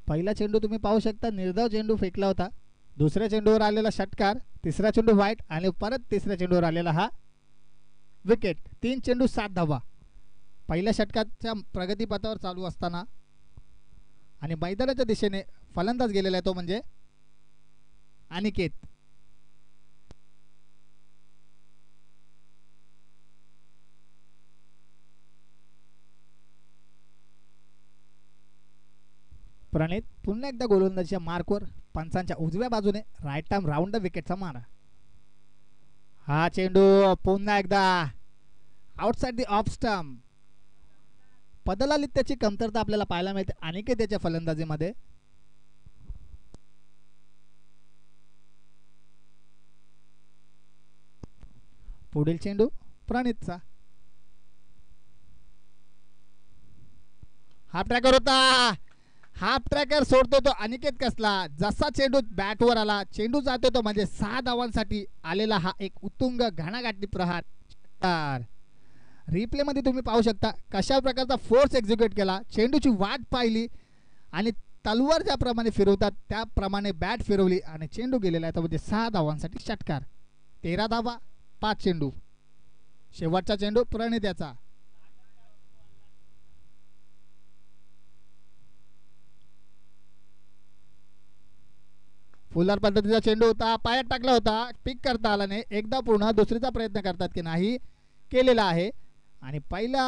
पहिला चेंडू तुम्ही पाहू शकता निर्धाव चेंडू फेकला होता, दुसऱ्या चेंडूवर आलेला षटकार, तिसरा चेंडू वाईट आणि परत तिसऱ्या चेंडूवर आलेला हा विकेट. 3 चेंडू 7 धावा पहिल्या षटकाच्या प्रगतीपथावर चालू असताना. आणि मैदानाच्या दिशेने फलंदाज गेलेला आहे तो म्हणजे अनिकेत. प्रणित पुन्हा एकदा गोलंदाजीच्या मार्कवर पंचांच्या उजव्या बाजूने राईट आर्म राऊंड द विकेटचा मारा. हा चेंडू पुन्हा एकदा आउटसाइड द ऑफ स्टंप. पदलालित्याची कमतरता आपल्याला पाहायला मिळते अनिकेत याच्या फलंदाजीमध्ये. पुढील चेंडू प्रणितचा. हाफ ट्रॅकर होता, हाफ ट्रॅकर सोडतो तो अनिकेत कसला. जसा चेंडू बॅटवर आला, चेंडू जातो तो म्हणजे 6 धावांसाठी आलेला हा एक उत्तुंग घणाघाती प्रहार. रिप्ले मध्ये तुम्ही पाहू शकता कशा प्रकारचा फोर्स एक्झिक्यूट केला. चेंडूची वाट पाहिली आणि तलवार ज्याप्रमाणे फिरवतात त्याप्रमाणे बॅट फिरवली आणि चेंडू गेलेला आहे तो म्हणजे 6 धावांसाठी षटकार. 13 धावा 5 चेंडू. शेवटचा चेंडू प्रणित याचा. फुलर पद्धतीचा चेंडू होता, पायात टाकला होता, पिक करता आला नाही. एकदा पूर्ण दुसरीचा प्रयत्न करतात की नाही, केलेला आहे. आणि पहिला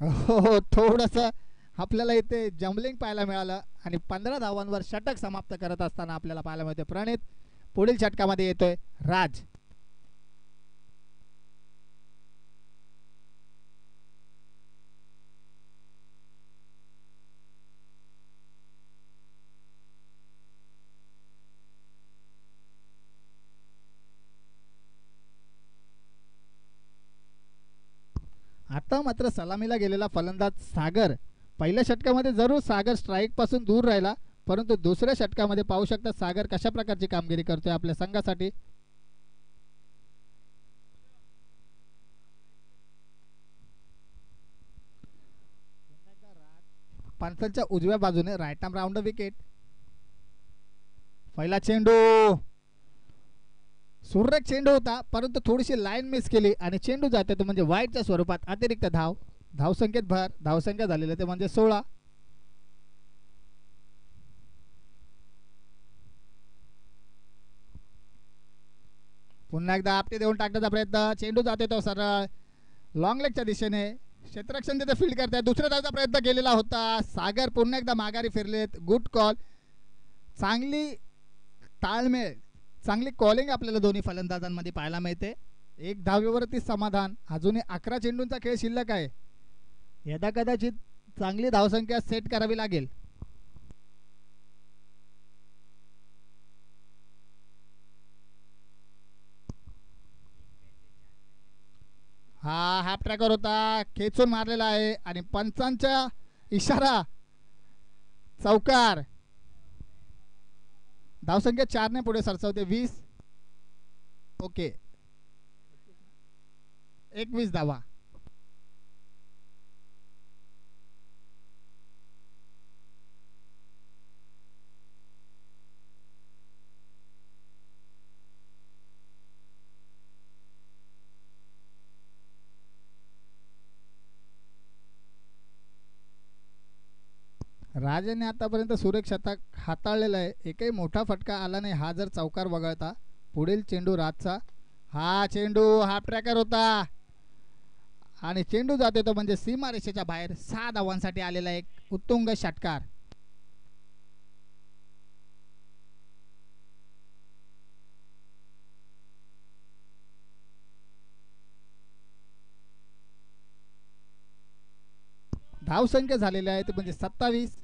हो थोडस आपल्याला इथे जम्बलिंग पाहायला मिळालं आणि 15 धावांवर षटक समाप्त करत असताना आपल्याला पाहायला मिळते प्रणित. पुढील षटकामध्ये येतोय राज. आता मात्र सलामीला गेलेला फलंदाज सागर. पहिल्या षटकामध्ये जरूर सागर स्ट्राईक पासून दूर राहिला, परंतु दुसऱ्या षटकामध्ये पाहू शकता सागर कशा प्रकारची कामगिरी करतोय आपल्या संघासाठी. पंचांच्या उजव्या बाजूने राईट आर्म राऊंड विकेट. पहिला चेंडू सुरेख चेंडू होता, परंतु थोडीशी लाईन मिस केली आणि चेंडू जाते तो म्हणजे वाईटच्या स्वरूपात अतिरिक्त धाव. धावसंख्येत भर, धावसंख्या झालेली ते म्हणजे 16. पुन्हा एकदा आपटे देऊन टाकण्याचा प्रयत्न. चेंडू जाते तो सरळ लॉंग लेगच्या दिशेने. क्षेत्ररक्षण तिथे फील्ड करतात. दुसऱ्या धावचा प्रयत्न केलेला होता. सागर पुन्हा एकदा माघारी फिरलेत. Good call. चांगली ताळमेळ, चांगली कॉलिंग आपल्याला दोन्ही फलंदाजांमध्ये पाहायला मिळते. 1 धावेवरती समाधान. अजूनही 11 चेंडूंचा खेळ शिल्लक आहे. यदा कदाचित चांगली धावसंख्या सेट करावी लागेल. हा हाफ ट्रॅकर होता, खेचून मारलेला आहे आणि पंचांचा इशारा चौकार. धावसंख्या 4 ने पुढे सरसावते. 20. ओके, 21 धावा. राजाने आतापर्यंत सुरेख शतक हाताळलेला आहे. एकही मोठा फटका आला नाही हा जर चौकार वगळता. पुढील चेंडू राजचा. हा चेंडू हाफ ट्रॅकर होता आणि चेंडू जाते तो म्हणजे सीमारेषेच्या बाहेर. 6 धावांसाठी आलेला एक उत्तुंग षटकार. धावसंख्या झालेली आहे ते म्हणजे 27.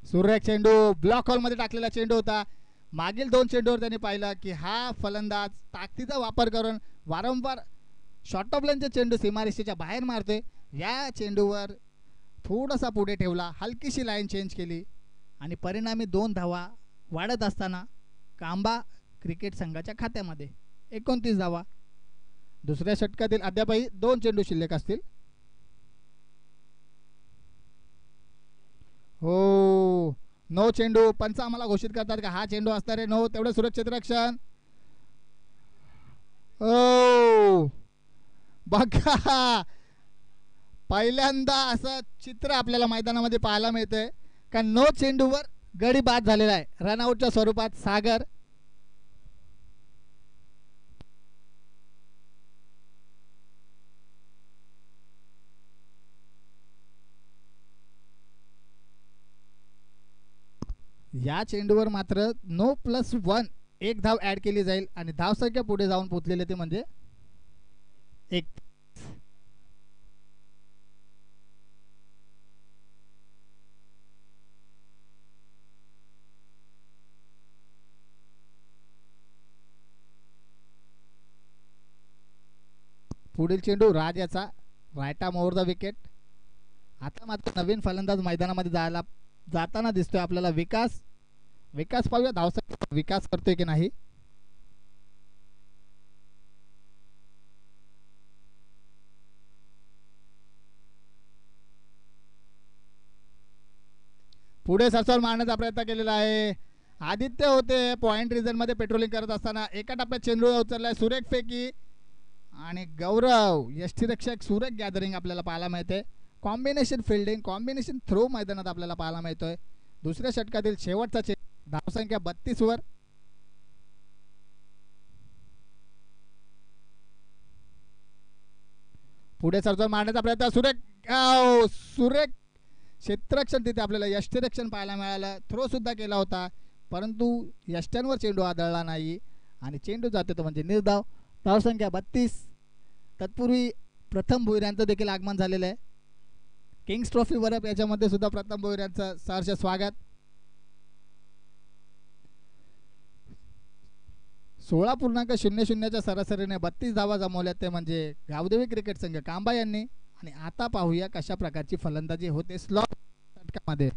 सुरेख चेंडू ब्लॉक हॉल मध्ये टाकलेला चेंडू होता. मागील 2 चेंडूवर त्यांनी पाहिलं की हा फलंदाज ताकदीचा वापर करून वारंवार शॉर्ट ऑफ लाईनचे चेंडू सीमारेषेच्या बाहेर मारतोय. या चेंडूवर थोडासा पुढे ठेवला, हलकीशी लाईन चेंज केली आणि परिणामी 2 धावा वाढत असताना कांबा क्रिकेट संघाच्या खात्यामध्ये 29 धावा. दुसऱ्या षटकातील अद्यापही 2 चेंडू शिल्लक असतील. हो, नो चेंडू. पंच आम्हाला घोषित करतात का हा चेंडू असणार आहे. नो, तेवढं सुरक्षित रक्षण. ओ बघा, पहिल्यांदा असं चित्र आपल्याला मैदानामध्ये पाहायला मिळतंय का नो चेंडूवर गडी बाद झालेला आहे रनआउटच्या स्वरूपात सागर. या चेंडूवर मात्र नो +1 एक धाव ॲड केली जाईल आणि धावसंख्या पुढे जाऊन पोचलेले ते म्हणजे 1. पुढील चेंडू राज याचा रायटा ओव्हर द विकेट. आता मात्र नवीन फलंदाज मैदानामध्ये जाताना दिसतोय आपल्याला विकास. विकास पाहूया धावसंख्या विकास करतोय की नाही. पुढे सरसर मारण्याचा प्रयत्न केलेला आहे. आदित्य होते पॉइंट रिझन मध्ये पेट्रोलिंग करत असताना एका टप्प्यात चेंडू उचललाय. सुरेख फेकी आणि गौरव यष्टीरक्षक सुरेख गॅदरिंग आपल्याला पाहायला मिळते. कॉम्बिनेशन फिल्डिंग, कॉम्बिनेशन थ्रो मैदानात आपल्याला पाहायला मिळतोय. दुसऱ्या षटकातील शेवटचा चेंडू, धावसंख्या 32 वर. पुढे सरसर मारण्याचा प्रयत्न. सुरेख क्षेत्ररक्षण तिथे आपल्याला यष्टीरक्षण पाहायला मिळालं. थ्रो सुद्धा केला होता परंतु यष्ट्यांवर चेंडू आदळला नाही आणि चेंडू जातो तो म्हणजे निर्धाव. धावसंख्या 32. तत्पूर्वी प्रथम भुईऱ्यांचं देखील आगमन झालेलं आहे. किंग्स ट्रॉफी वरप याच्यामध्ये सुद्धा प्रथम भुईऱ्यांचं सहर्ष स्वागत. 16.00च्या सरासरीने 32 धावा जमवल्या ते म्हणजे गावदेवी क्रिकेट संघ कांबा यांनी. आणि आता पाहूया कशा प्रकारची फलंदाजी होते स्लॉट षटकामध्ये.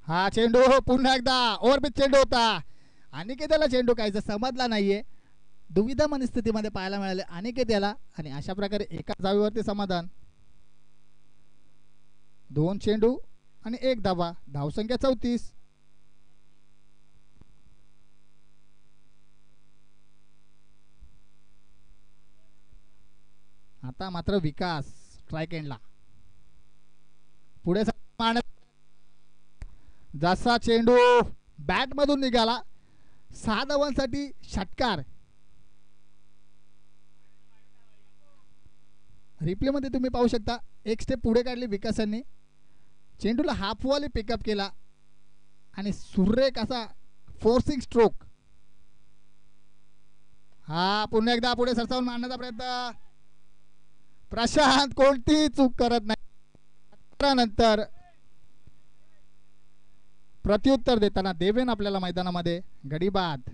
हा चेंडू पुन्हा एकदा ओव्हरपिच चेंडू होता. अनिकेत चेंडू काहीच समजला नाहीये. दुविधा मनस्थितीमध्ये पाहायला मिळाले अनिकेत याला आणि अशा प्रकारे एका धावेवरती समाधान. 2 चेंडू आणि 1 धावा. धावसंख्या 34. आता मात्र विकास स्ट्राईक एंडला. पुढे जसा चेंडू बॅट मधून निघाला 6 धावांसाठी षटकार. रिप्ले मध्ये तुम्ही पाहू शकता एक स्टेप पुढे काढली विकासांनी. चेंडूला हाफवाली पिकअप केला आणि सुरेख असा फोर्सिंग स्ट्रोक. हा पुन्हा एकदा पुढे सरसावून मारण्याचा प्रयत्न. प्रशांत कोणतीही चूक करत नाही. नंतर प्रत्युत्तर देताना देवेन आपल्याला मैदानामध्ये गडीबाद.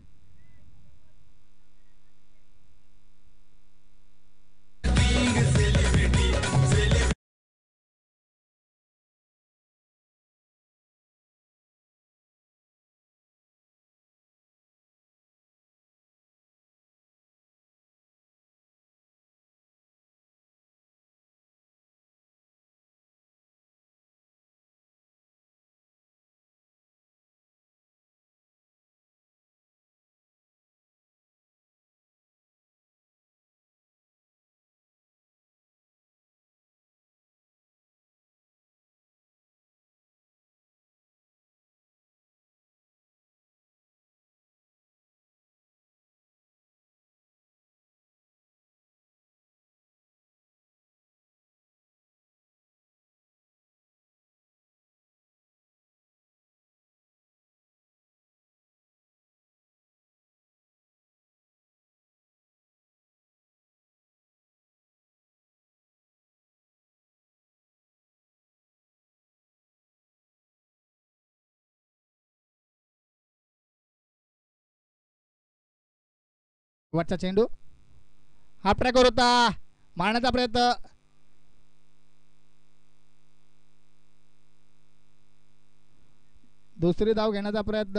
वरचा चेंडू हाफ ट्रॅकवर होता, मारण्याचा प्रयत्न, दुसरी धाव घेण्याचा प्रयत्न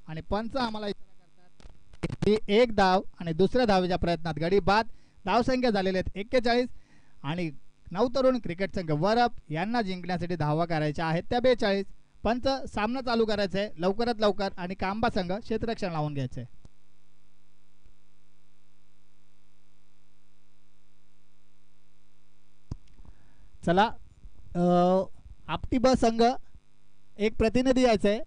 आणि पंच आम्हाला इशारा करतात की एक धाव आणि दुसऱ्या धावेच्या प्रयत्नात गडी बाद. धावसंख्या झालेले आहेत 41 आणि 9 तरुण क्रिकेट संघ वरप यांना जिंकण्यासाठी धावा करायच्या आहेत त्या 42. पंच सामना चालू करायचा आहे लवकरात लवकर आणि कांबा संघ क्षेत्ररक्षण लावून घ्यायचे. चला आपटी ब संघ एक प्रतिनिधी यायचं आहे.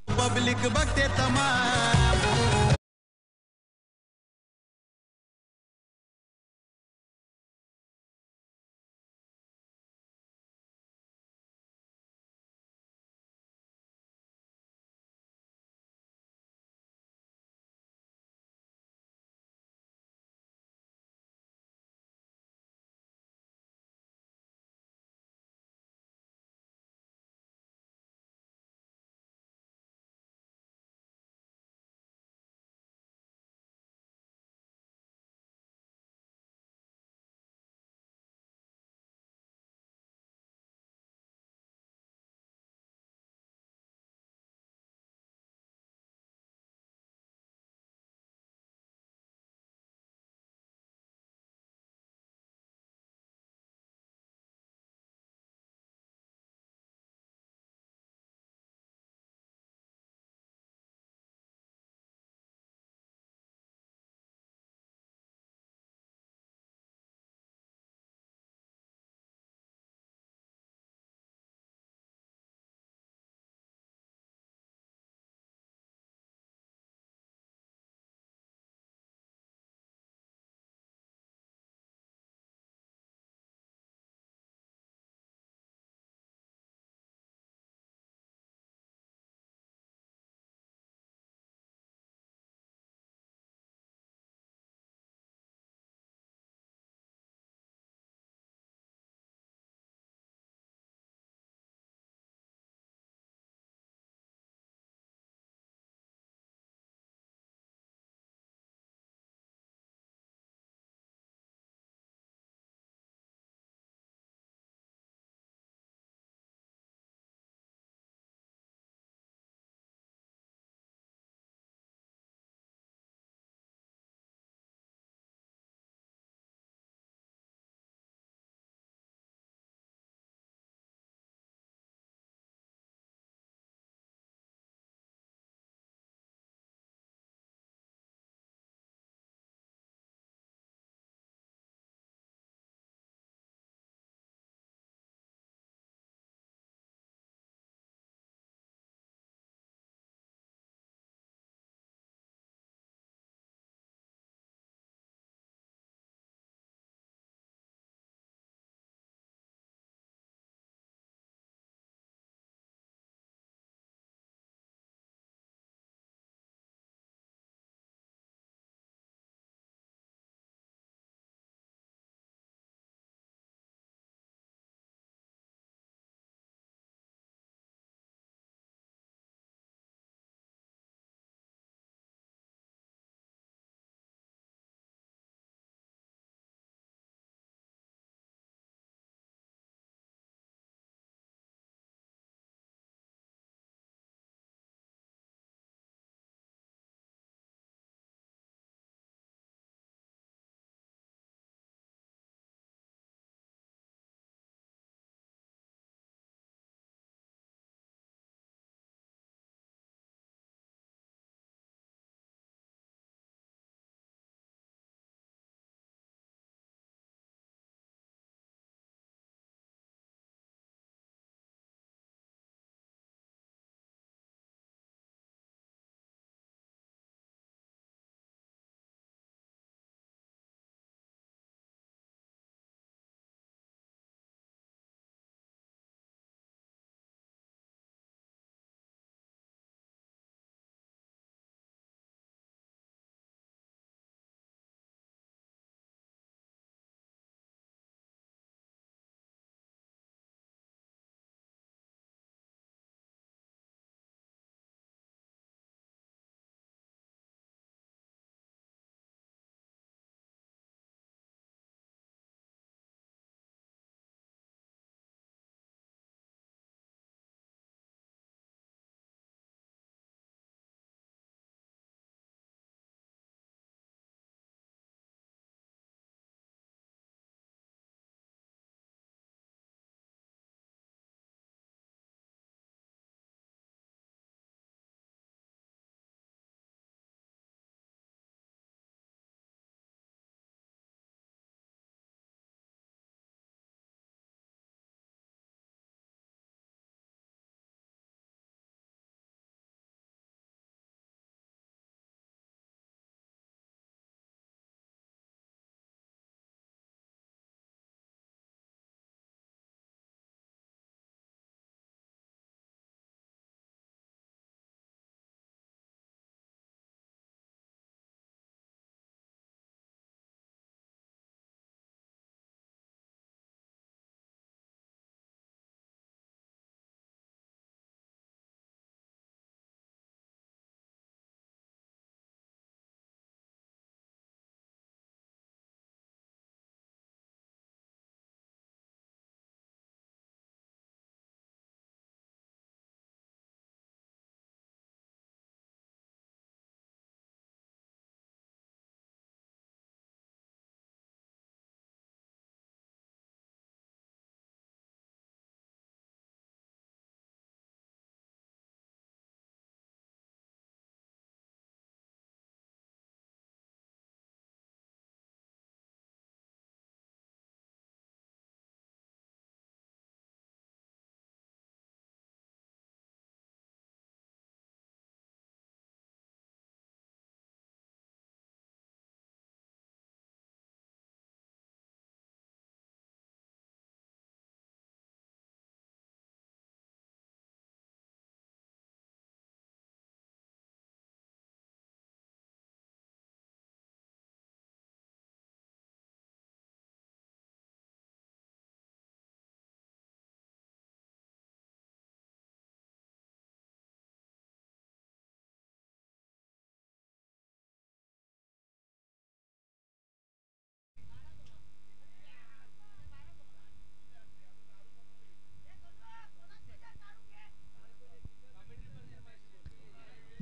पब्लिक बघते तमा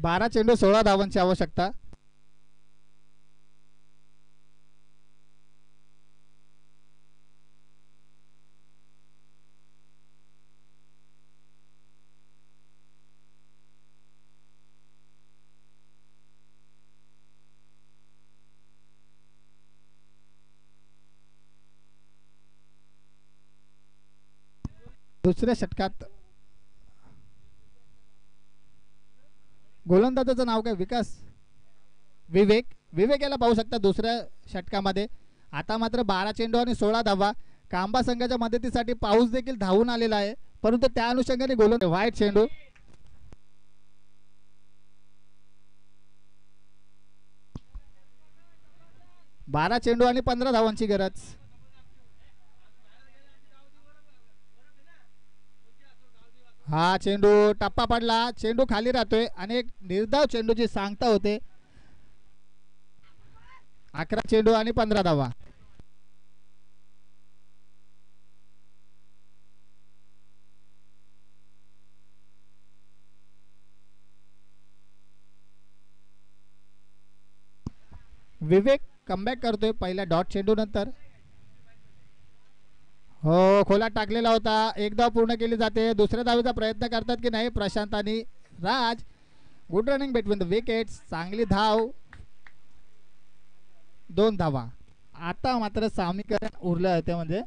12 चेंडू 16 धावांची आवश्यकता. दुसऱ्या षटकात गोलंदाजाचं नाव काय? विवेक विवेक याला पाहू शकता दुसऱ्या षटकामध्ये. आता मात्र 12 चेंडू आणि 16 धावा. कांबा संघाच्या मदतीसाठी पाऊस देखील धावून आलेला आहे, परंतु त्या अनुषंगाने गोलंदाज वाईट चेंडू. बारा चेंडू आणि 15 धावांची गरज. हा चेंडू टप्पा पडला, चेंडू खाली राहतोय आणि एक निर्धाव चेंडूची सांगता होते. 11 चेंडू आणि 15 धावा. विवेक कमबॅक करतोय पहिल्या डॉट चेंडू नंतर. हो, खोलात टाकलेला होता. एक धाव पूर्ण केली जाते. दुसऱ्या धावेचा प्रयत्न करतात की नाही प्रशांत आणि Raj. Good running between the wickets. चांगली धाव, 2 धावा. आता मात्र सामीकरण उरलं आहे, ते म्हणजे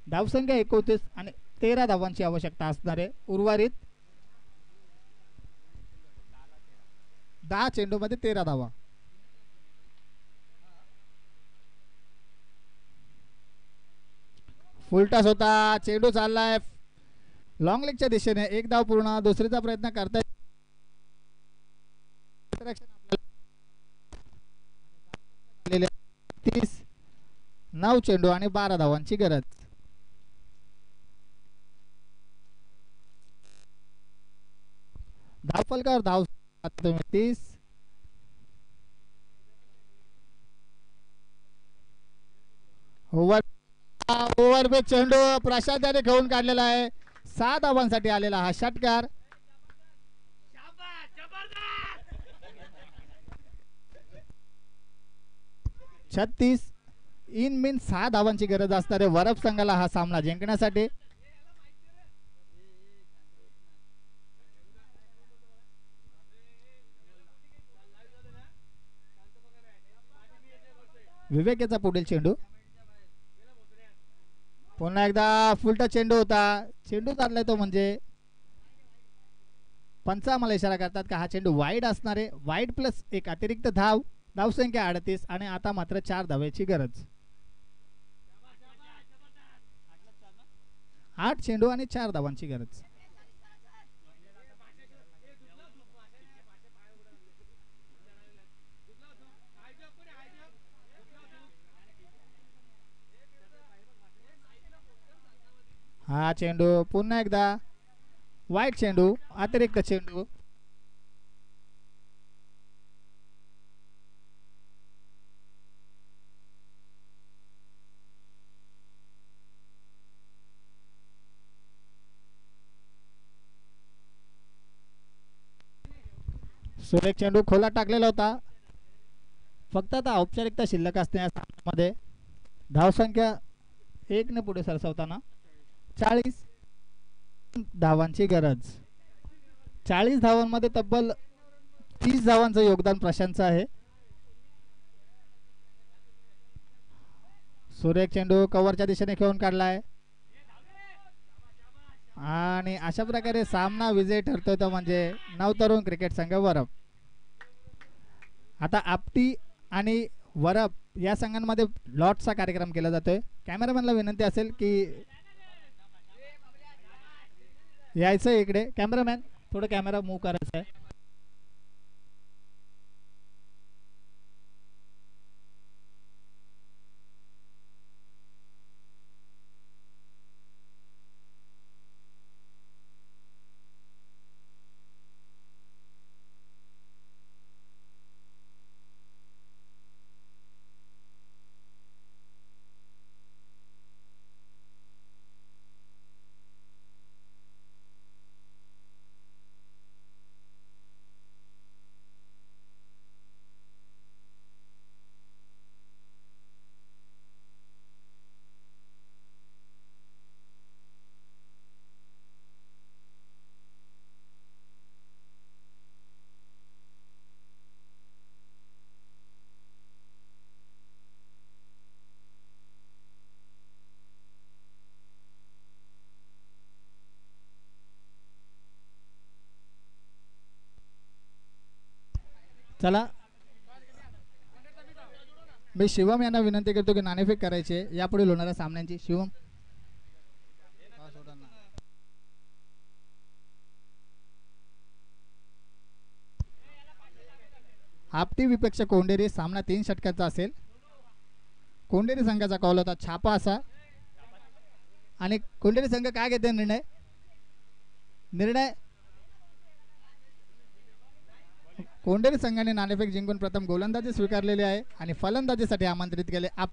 धावसंख्या 29 आणि 13 धावांची आवश्यकता असणार आहे. उर्वरित 10 चेंडू मध्ये 13 धावा. फुलटॉस होता, चेंडू चाललाय लॉंग लेगच्या दिशेने. एक धाव पूर्ण. दुसरीचा प्रयत्न करताय. 9 चेंडू आणि 12 धावांची गरज. धावफलकावर धाव 30. ओव्हर पे चेंडू प्रशांत याने घेऊन काढलेला आहे. 6 धावांसाठी आलेला हा षटकार. छत्तीस इन मीन 6 धावांची गरज असणारे वरप संघाला हा सामना जिंकण्यासाठी. विवेक याचा पुढील चेंडू. पुन्हा एकदा फुलटा चेंडू होता. चेंडू चाललाय तो म्हणजे पंच आम्हाला इशारा करतात का हा चेंडू वाईड असणार आहे. वाईड प्लस एक अतिरिक्त धाव. धावसंख्या 38 आणि आता मात्र 4 धावेची गरज. 8 चेंडू आणि 4 धावांची गरज. हा चेंडू पुन्हा एकदा वाईट चेंडू, अतिरिक्त चेंडू. सुरेख चेंडू खोला टाकलेला होता. फक्त आता औपचारिकता शिल्लक असते या सामन्यामध्ये. धावसंख्या 1 ने पुढे सरसावताना 40 धावांची गरज. 40 धावांमध्ये तब्बल 30 धावांचं योगदान प्रशांतचं आहे. सुरेख चेंडू कव्हरच्या दिशेने खेळून काढलाय आणि अशा प्रकारे सामना विजयी ठरतोय तो म्हणजे नवतरुण क्रिकेट संघ वरप. आता आपटी आणि वरप या संघांमध्ये लॉटचा कार्यक्रम केला जातोय. कॅमेरामॅनला विनंती असेल की यायचं इकडे. कॅमेरामॅन थोडं कॅमेरा मूव्ह करायचा आहे. चला, मी शिवम यांना विनंती करतो की नाणेफेक करायची आहे यापुढील होणाऱ्या सामन्यांची. शिवम, आपटी विपेक्षा कोंडेरी सामना 3 षटकांचा असेल. कोंडेरी संघाचा कॉल होता छापा असा, आणि कोंडेरी संघ काय घेते निर्णय कोंडेरी संघाने नाणेफेक जिंकून प्रथम गोलंदाजी स्वीकारलेली आहे आणि फलंदाजीसाठी आमंत्रित केले. आपटी